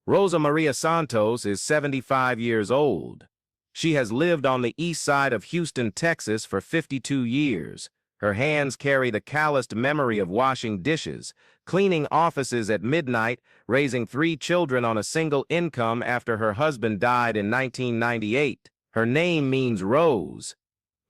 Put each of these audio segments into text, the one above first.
Rosa Maria Santos is 75 years old. She has lived on the east side of Houston, Texas for 52 years. Her hands carry the calloused memory of washing dishes, cleaning offices at midnight, raising 3 children on a single income after her husband died in 1998. Her name means rose,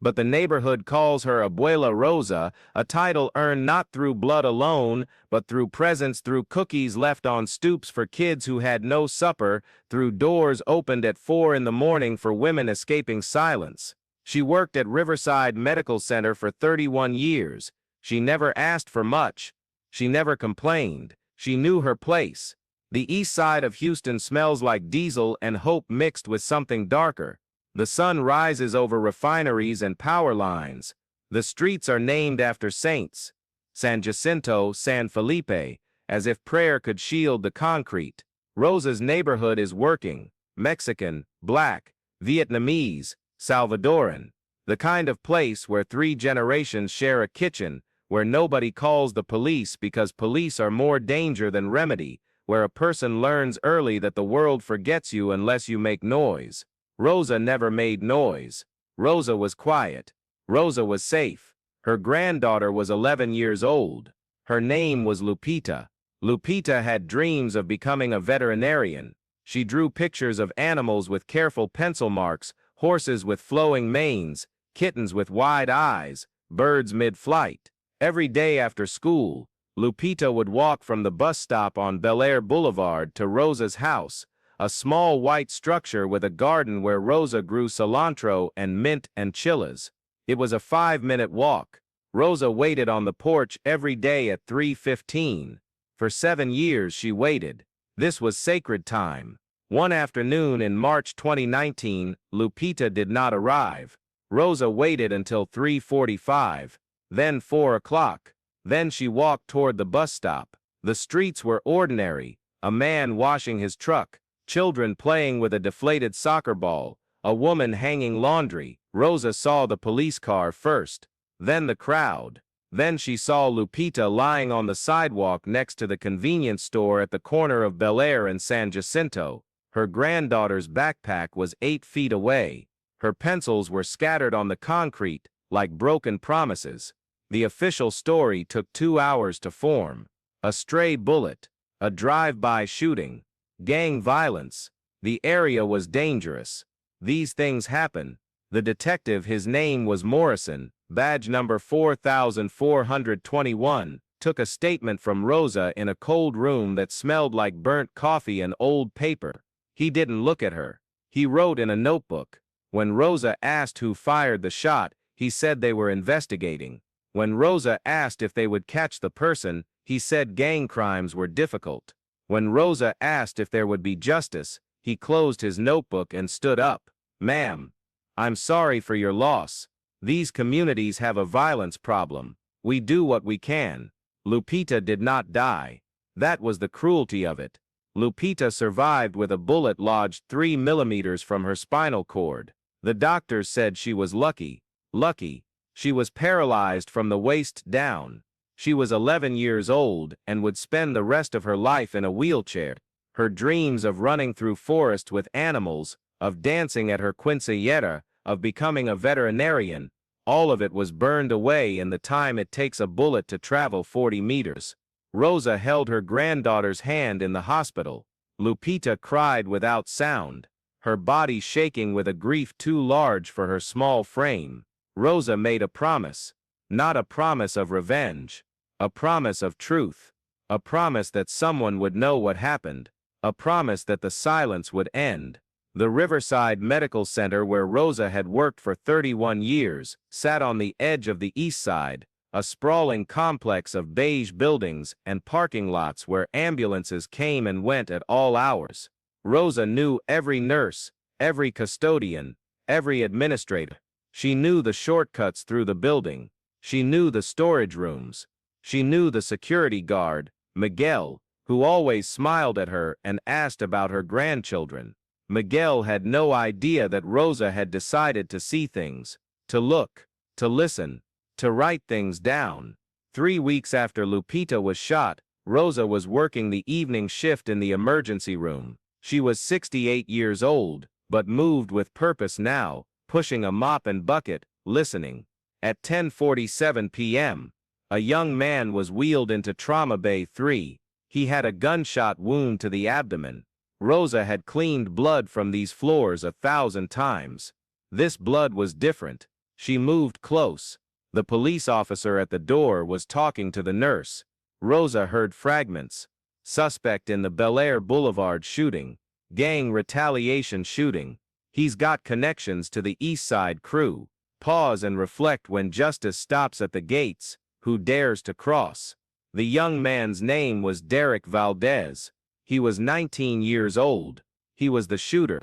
but the neighborhood calls her Abuela Rosa, a title earned not through blood alone, but through presents, through cookies left on stoops for kids who had no supper, through doors opened at 4 in the morning for women escaping silence. She worked at Riverside Medical Center for 31 years. She never asked for much. She never complained. She knew her place. The east side of Houston smells like diesel and hope mixed with something darker. The sun rises over refineries and power lines. The streets are named after saints. San Jacinto, San Felipe, as if prayer could shield the concrete. Rosa's neighborhood is working, Mexican, Black, Vietnamese, Salvadoran. The kind of place where 3 generations share a kitchen, where nobody calls the police because police are more danger than remedy, where a person learns early that the world forgets you unless you make noise. Rosa never made noise. Rosa was quiet. Rosa was safe. Her granddaughter was 11 years old. Her name was Lupita. Lupita had dreams of becoming a veterinarian. She drew pictures of animals with careful pencil marks, horses with flowing manes, kittens with wide eyes, birds mid-flight. Every day after school, Lupita would walk from the bus stop on Bel Air Boulevard to Rosa's house, a small white structure with a garden where Rosa grew cilantro and mint and chiles. It was a 5-minute walk. Rosa waited on the porch every day at 3:15. For 7 years she waited. This was sacred time. One afternoon in March 2019, Lupita did not arrive. Rosa waited until 3:45, then 4 o'clock. Then she walked toward the bus stop. The streets were ordinary. A man washing his truck, children playing with a deflated soccer ball, a woman hanging laundry. Rosa saw the police car first, then the crowd. Then she saw Lupita lying on the sidewalk next to the convenience store at the corner of Bel Air and San Jacinto. Her granddaughter's backpack was 8 feet away. Her pencils were scattered on the concrete like broken promises. The official story took 2 hours to form. A stray bullet, a drive-by shooting, gang violence. The area was dangerous. These things happen. The detective, his name was Morrison, badge number 4421, took a statement from Rosa in a cold room that smelled like burnt coffee and old paper. He didn't look at her. He wrote in a notebook. When Rosa asked who fired the shot, he said they were investigating. When Rosa asked if they would catch the person, he said gang crimes were difficult. When Rosa asked if there would be justice, he closed his notebook and stood up. "Ma'am, I'm sorry for your loss. These communities have a violence problem. We do what we can." Lupita did not die. That was the cruelty of it. Lupita survived with a bullet lodged 3 millimeters from her spinal cord. The doctors said she was lucky. Lucky. She was paralyzed from the waist down. She was 11 years old and would spend the rest of her life in a wheelchair. Her dreams of running through forest with animals, of dancing at her quinceañera, of becoming a veterinarian, all of it was burned away in the time it takes a bullet to travel 40 meters. Rosa held her granddaughter's hand in the hospital. Lupita cried without sound, her body shaking with a grief too large for her small frame. Rosa made a promise, not a promise of revenge, a promise of truth, a promise that someone would know what happened, a promise that the silence would end. The Riverside Medical Center, where Rosa had worked for 31 years, sat on the edge of the east side, a sprawling complex of beige buildings and parking lots where ambulances came and went at all hours. Rosa knew every nurse, every custodian, every administrator. She knew the shortcuts through the building. She knew the storage rooms. She knew the security guard, Miguel, who always smiled at her and asked about her grandchildren. Miguel had no idea that Rosa had decided to see things, to look, to listen, to write things down. 3 weeks after Lupita was shot, Rosa was working the evening shift in the emergency room. She was 68 years old, but moved with purpose now, pushing a mop and bucket, listening. At 10:47 p.m., a young man was wheeled into Trauma Bay 3. He had a gunshot wound to the abdomen. Rosa had cleaned blood from these floors 1,000 times. This blood was different. She moved close. The police officer at the door was talking to the nurse. Rosa heard fragments. Suspect in the Bel Air Boulevard shooting. Gang retaliation shooting. He's got connections to the East Side crew. Pause and reflect when justice stops at the gates. Who dares to cross? The young man's name was Derek Valdez. He was 19 years old. He was the shooter.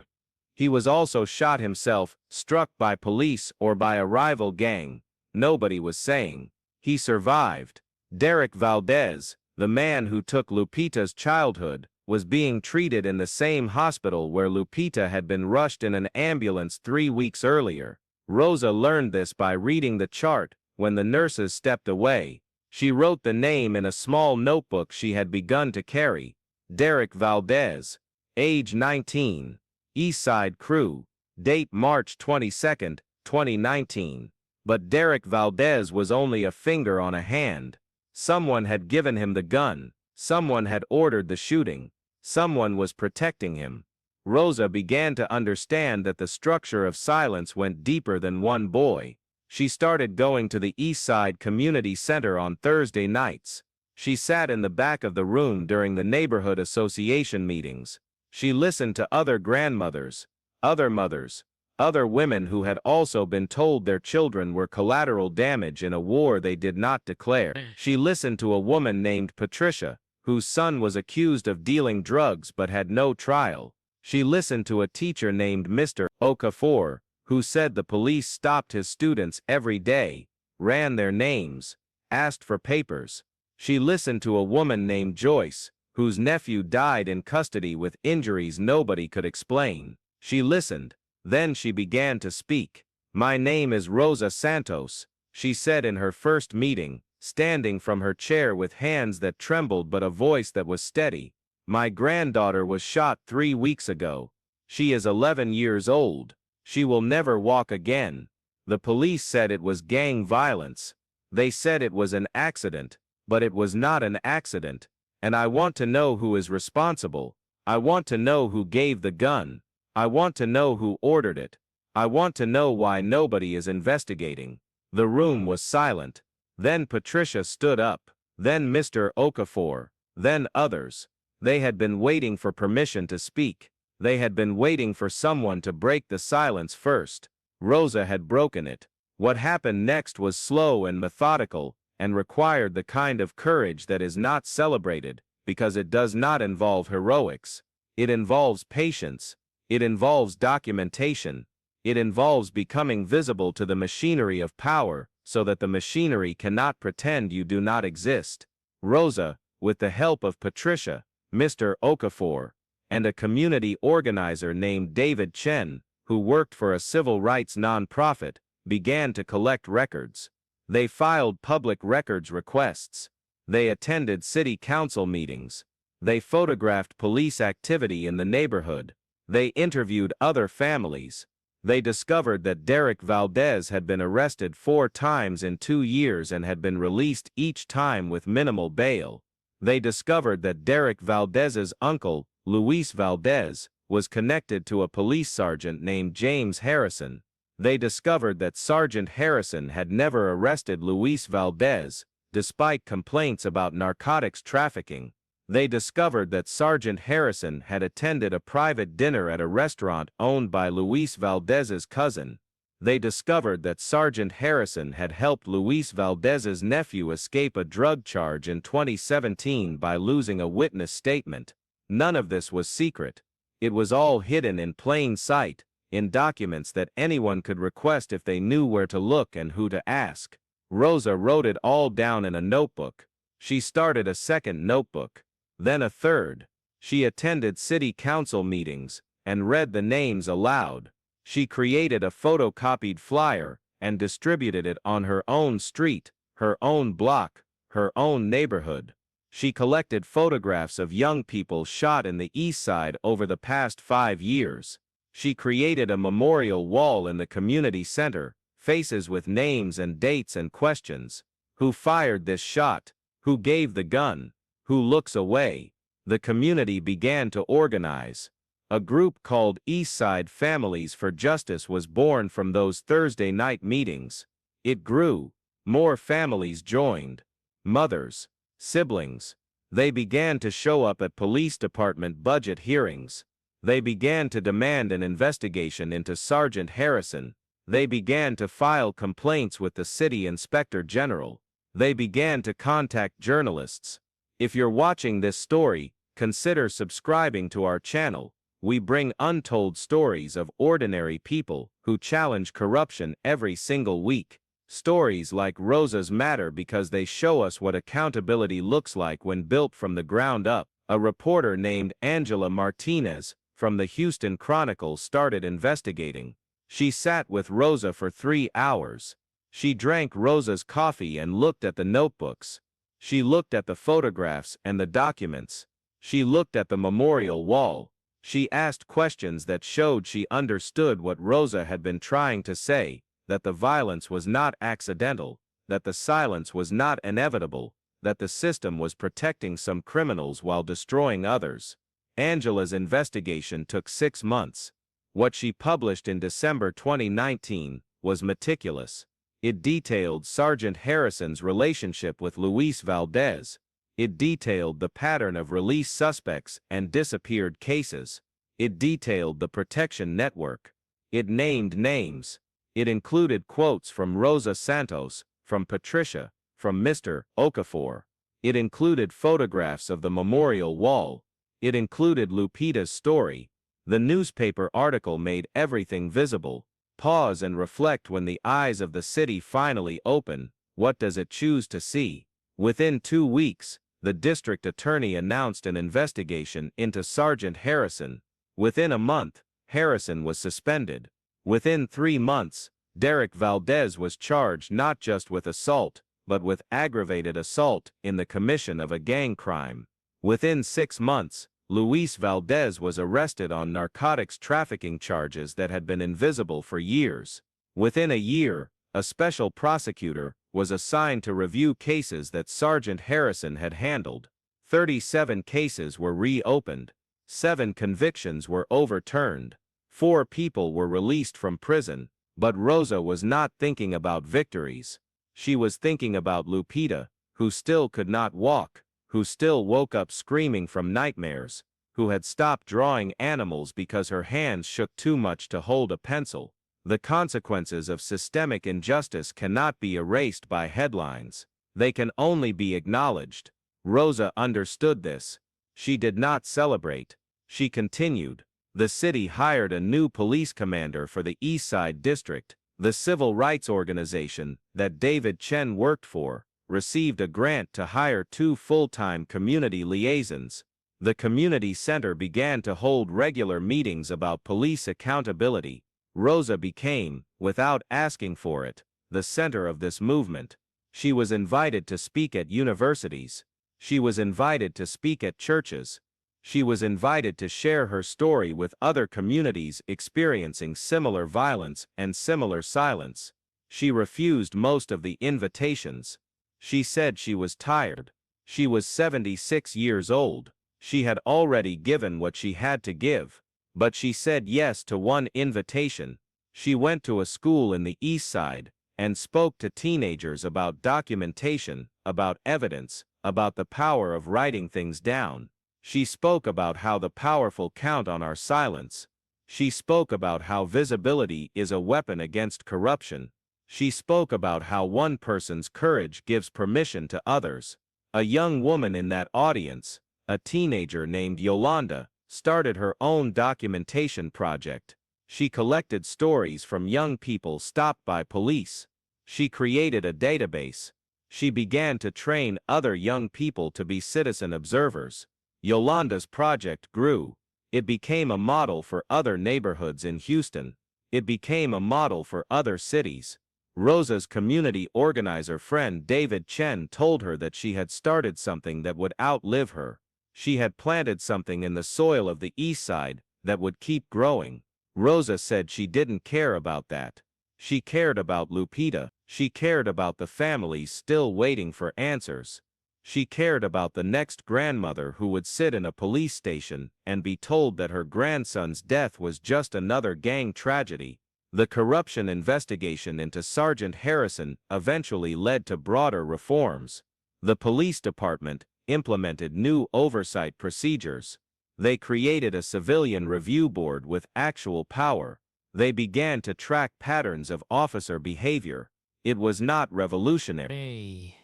He was also shot himself, struck by police or by a rival gang. Nobody was saying. He survived. Derek Valdez, the man who took Lupita's childhood, was being treated in the same hospital where Lupita had been rushed in an ambulance 3 weeks earlier. Rosa learned this by reading the chart. When the nurses stepped away, she wrote the name in a small notebook she had begun to carry. Derek Valdez, age 19, East Side crew, date March 22, 2019. But Derek Valdez was only a finger on a hand. Someone had given him the gun. Someone had ordered the shooting. Someone was protecting him. Rosa began to understand that the structure of silence went deeper than one boy. She started going to the East Side Community Center on Thursday nights. She sat in the back of the room during the neighborhood association meetings. She listened to other grandmothers, other mothers, other women who had also been told their children were collateral damage in a war they did not declare. She listened to a woman named Patricia, whose son was accused of dealing drugs but had no trial. She listened to a teacher named Mr. Okafor, who said the police stopped his students every day, ran their names, asked for papers. She listened to a woman named Joyce, whose nephew died in custody with injuries nobody could explain. She listened. Then she began to speak. "My name is Rosa Santos," she said in her first meeting, standing from her chair with hands that trembled but a voice that was steady. "My granddaughter was shot 3 weeks ago. She is 11 years old. She will never walk again. The police said it was gang violence. They said it was an accident, but it was not an accident. And I want to know who is responsible. I want to know who gave the gun. I want to know who ordered it. I want to know why nobody is investigating." The room was silent. Then Patricia stood up. Then Mr. Okafor. Then others. They had been waiting for permission to speak. They had been waiting for someone to break the silence first. Rosa had broken it. What happened next was slow and methodical, and required the kind of courage that is not celebrated, because it does not involve heroics. It involves patience. It involves documentation. It involves becoming visible to the machinery of power, so that the machinery cannot pretend you do not exist. Rosa, with the help of Patricia, Mr. Okafor, and a community organizer named David Chen, who worked for a civil rights nonprofit, began to collect records. They filed public records requests. They attended city council meetings. They photographed police activity in the neighborhood. They interviewed other families. They discovered that Derek Valdez had been arrested 4 times in 2 years and had been released each time with minimal bail. They discovered that Derek Valdez's uncle, Luis Valdez, was connected to a police sergeant named James Harrison. They discovered that Sergeant Harrison had never arrested Luis Valdez, despite complaints about narcotics trafficking. They discovered that Sergeant Harrison had attended a private dinner at a restaurant owned by Luis Valdez's cousin. They discovered that Sergeant Harrison had helped Luis Valdez's nephew escape a drug charge in 2017 by losing a witness statement. None of this was secret. It was all hidden in plain sight, in documents that anyone could request if they knew where to look and who to ask. Rosa wrote it all down in a notebook. She started a second notebook, then a third. She attended city council meetings and read the names aloud. She created a photocopied flyer and distributed it on her own street, her own block, her own neighborhood. She collected photographs of young people shot in the East Side over the past 5 years. She created a memorial wall in the community center, faces with names and dates and questions. Who fired this shot? Who gave the gun? Who looks away? The community began to organize. A group called Eastside Families for Justice was born from those Thursday night meetings. It grew. More families joined. Mothers, siblings. They began to show up at police department budget hearings. They began to demand an investigation into Sergeant Harrison. They began to file complaints with the city inspector general. They began to contact journalists. If you're watching this story, consider subscribing to our channel. We bring untold stories of ordinary people who challenge corruption every single week. Stories like Rosa's matter because they show us what accountability looks like when built from the ground up. A reporter named Angela Martinez from the Houston Chronicle started investigating. She sat with Rosa for 3 hours. She drank Rosa's coffee and looked at the notebooks. She looked at the photographs and the documents. She looked at the memorial wall. She asked questions that showed she understood what Rosa had been trying to say, that the violence was not accidental, that the silence was not inevitable, that the system was protecting some criminals while destroying others. Angela's investigation took 6 months. What she published in December 2019 was meticulous. It detailed Sergeant Harrison's relationship with Luis Valdez. It detailed the pattern of released suspects and disappeared cases. It detailed the protection network. It named names. It included quotes from Rosa Santos, from Patricia, from Mr. Okafor. It included photographs of the memorial wall. It included Lupita's story. The newspaper article made everything visible. Pause and reflect when the eyes of the city finally open. What does it choose to see? Within 2 weeks, the district attorney announced an investigation into Sergeant Harrison. Within a month, Harrison was suspended. Within 3 months, Derek Valdez was charged not just with assault, but with aggravated assault in the commission of a gang crime. Within 6 months, Luis Valdez was arrested on narcotics trafficking charges that had been invisible for years. Within a year, a special prosecutor was assigned to review cases that Sergeant Harrison had handled. 37 cases were reopened. 7 convictions were overturned. 4 people were released from prison. But Rosa was not thinking about victories. She was thinking about Lupita, who still could not walk, who still woke up screaming from nightmares, who had stopped drawing animals because her hands shook too much to hold a pencil. The consequences of systemic injustice cannot be erased by headlines. They can only be acknowledged. Rosa understood this. She did not celebrate. She continued. The city hired a new police commander for the East Side District. The civil rights organization that David Chen worked for received a grant to hire 2 full-time community liaisons. The community center began to hold regular meetings about police accountability. Rosa became, without asking for it, the center of this movement. She was invited to speak at universities. She was invited to speak at churches. She was invited to share her story with other communities experiencing similar violence and similar silence. She refused most of the invitations. She said she was tired. She was 76 years old. She had already given what she had to give. But she said yes to one invitation. She went to a school in the East Side and spoke to teenagers about documentation, about evidence, about the power of writing things down. She spoke about how the powerful count on our silence. She spoke about how visibility is a weapon against corruption. She spoke about how one person's courage gives permission to others. A young woman in that audience, a teenager named Yolanda, started her own documentation project. She collected stories from young people stopped by police. She created a database. She began to train other young people to be citizen observers. Yolanda's project grew. It became a model for other neighborhoods in Houston. It became a model for other cities. Rosa's community organizer friend David Chen told her that she had started something that would outlive her. She had planted something in the soil of the East Side that would keep growing. Rosa said she didn't care about that. She cared about Lupita. She cared about the families still waiting for answers. She cared about the next grandmother who would sit in a police station and be told that her grandson's death was just another gang tragedy. The corruption investigation into Sergeant Harrison eventually led to broader reforms. The police department implemented new oversight procedures. They created a civilian review board with actual power. They began to track patterns of officer behavior. It was not revolutionary.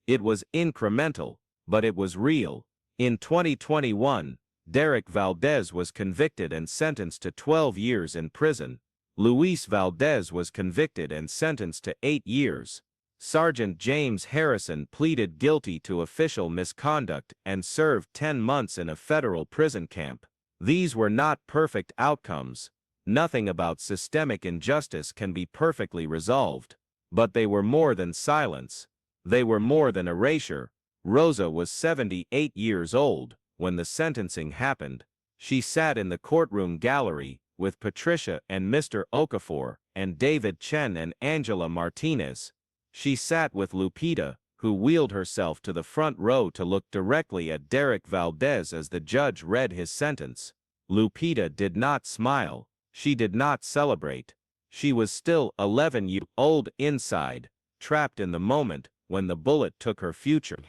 It was incremental, but it was real. In 2021, Derek Valdez was convicted and sentenced to 12 years in prison. Luis Valdez was convicted and sentenced to 8 years. Sergeant James Harrison pleaded guilty to official misconduct and served 10 months in a federal prison camp. These were not perfect outcomes. Nothing about systemic injustice can be perfectly resolved. But they were more than silence. They were more than erasure. Rosa was 78 years old when the sentencing happened. She sat in the courtroom gallery with Patricia and Mr. Okafor and David Chen and Angela Martinez. She sat with Lupita, who wheeled herself to the front row to look directly at Derek Valdez as the judge read his sentence. Lupita did not smile. She did not celebrate. She was still 11 years old inside, trapped in the moment when the bullet took her future.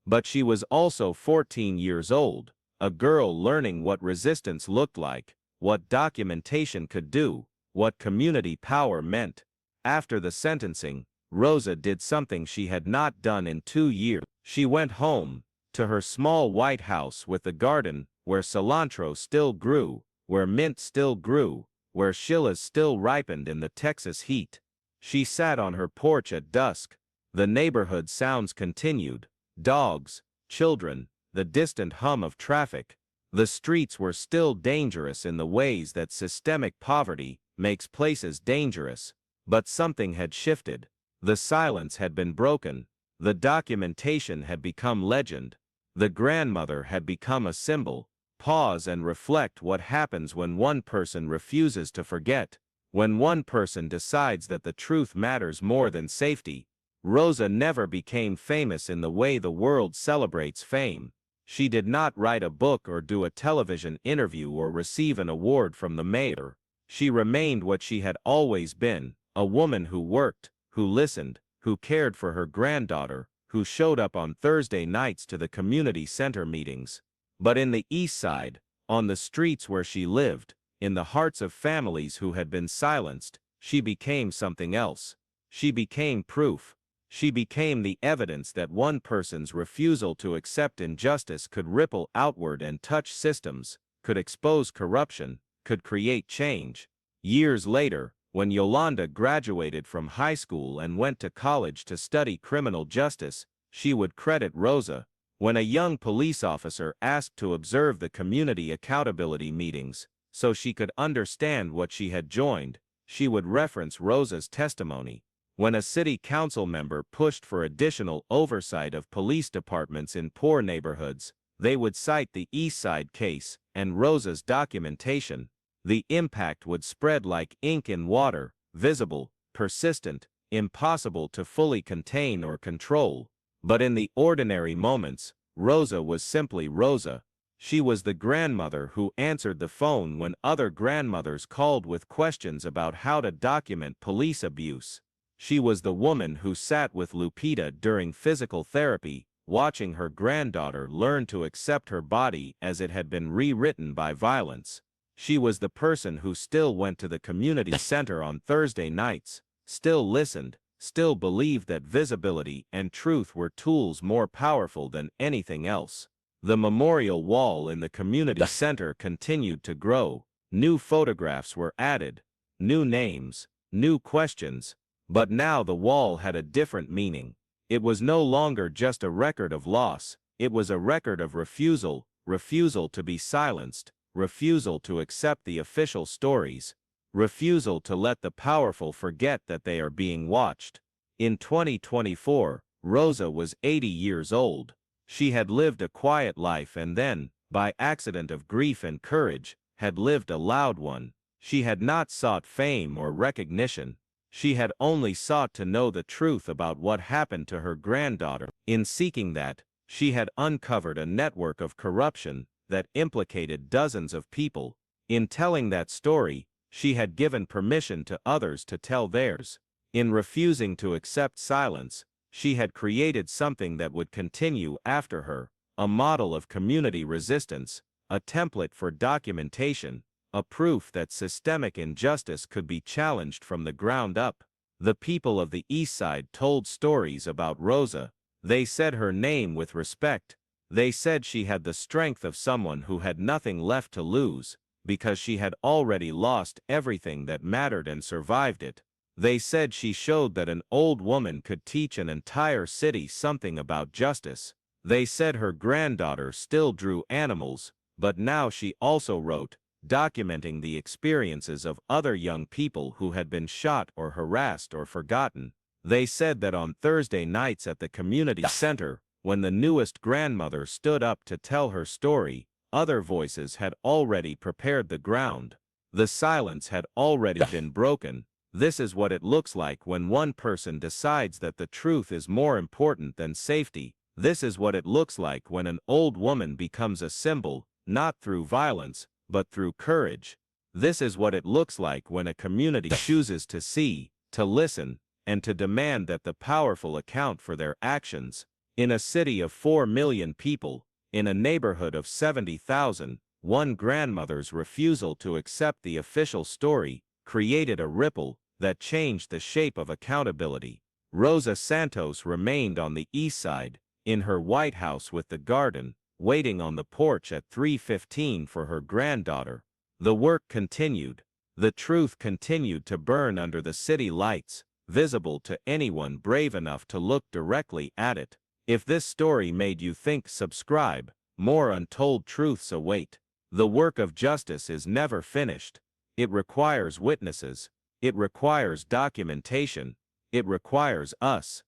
But she was also 14 years old, a girl learning what resistance looked like, what documentation could do, what community power meant. After the sentencing, Rosa did something she had not done in 2 years. She went home, to her small white house with a garden where cilantro still grew, where mint still grew, where shillas still ripened in the Texas heat. She sat on her porch at dusk. The neighborhood sounds continued. Dogs, children, the distant hum of traffic. The streets were still dangerous in the ways that systemic poverty makes places dangerous. But something had shifted. The silence had been broken. The documentation had become legend. The grandmother had become a symbol. Pause and reflect what happens when one person refuses to forget. When one person decides that the truth matters more than safety. Rosa never became famous in the way the world celebrates fame. She did not write a book or do a television interview or receive an award from the mayor. She remained what she had always been, a woman who worked, who listened, who cared for her granddaughter, who showed up on Thursday nights to the community center meetings. But in the East Side, on the streets where she lived, in the hearts of families who had been silenced, she became something else. She became proof. She became the evidence that one person's refusal to accept injustice could ripple outward and touch systems, could expose corruption, could create change. Years later, when Yolanda graduated from high school and went to college to study criminal justice, she would credit Rosa. When a young police officer asked to observe the community accountability meetings so she could understand what she had joined, she would reference Rosa's testimony. When a city council member pushed for additional oversight of police departments in poor neighborhoods, they would cite the East Side case and Rosa's documentation. The impact would spread like ink in water, visible, persistent, impossible to fully contain or control. But in the ordinary moments, Rosa was simply Rosa. She was the grandmother who answered the phone when other grandmothers called with questions about how to document police abuse. She was the woman who sat with Lupita during physical therapy, watching her granddaughter learn to accept her body as it had been rewritten by violence. She was the person who still went to the community center on Thursday nights, still listened, still believed that visibility and truth were tools more powerful than anything else. The memorial wall in the community center continued to grow. New photographs were added, new names, new questions. But now the wall had a different meaning. It was no longer just a record of loss, it was a record of refusal, refusal to be silenced, refusal to accept the official stories, refusal to let the powerful forget that they are being watched. In 2024, Rosa was 80 years old. She had lived a quiet life and then, by accident of grief and courage, had lived a loud one. She had not sought fame or recognition. She had only sought to know the truth about what happened to her granddaughter. In seeking that, she had uncovered a network of corruption that implicated dozens of people. In telling that story, she had given permission to others to tell theirs. In refusing to accept silence, she had created something that would continue after her, a model of community resistance, a template for documentation, a proof that systemic injustice could be challenged from the ground up. The people of the East Side told stories about Rosa. They said her name with respect. They said she had the strength of someone who had nothing left to lose, because she had already lost everything that mattered and survived it. They said she showed that an old woman could teach an entire city something about justice. They said her granddaughter still drew animals, but now she also wrote, documenting the experiences of other young people who had been shot or harassed or forgotten. They said that on Thursday nights at the community center, when the newest grandmother stood up to tell her story, other voices had already prepared the ground. The silence had already been broken. This is what it looks like when one person decides that the truth is more important than safety. This is what it looks like when an old woman becomes a symbol, not through violence, but through courage. This is what it looks like when a community chooses to see, to listen, and to demand that the powerful account for their actions. In a city of 4 million people, in a neighborhood of 70,000, one grandmother's refusal to accept the official story created a ripple that changed the shape of accountability. Rosa Santos remained on the East Side, in her White House with the garden, waiting on the porch at 3:15 for her granddaughter. The work continued. The truth continued to burn under the city lights, visible to anyone brave enough to look directly at it. If this story made you think, subscribe. More untold truths await. The work of justice is never finished. It requires witnesses. It requires documentation. It requires us.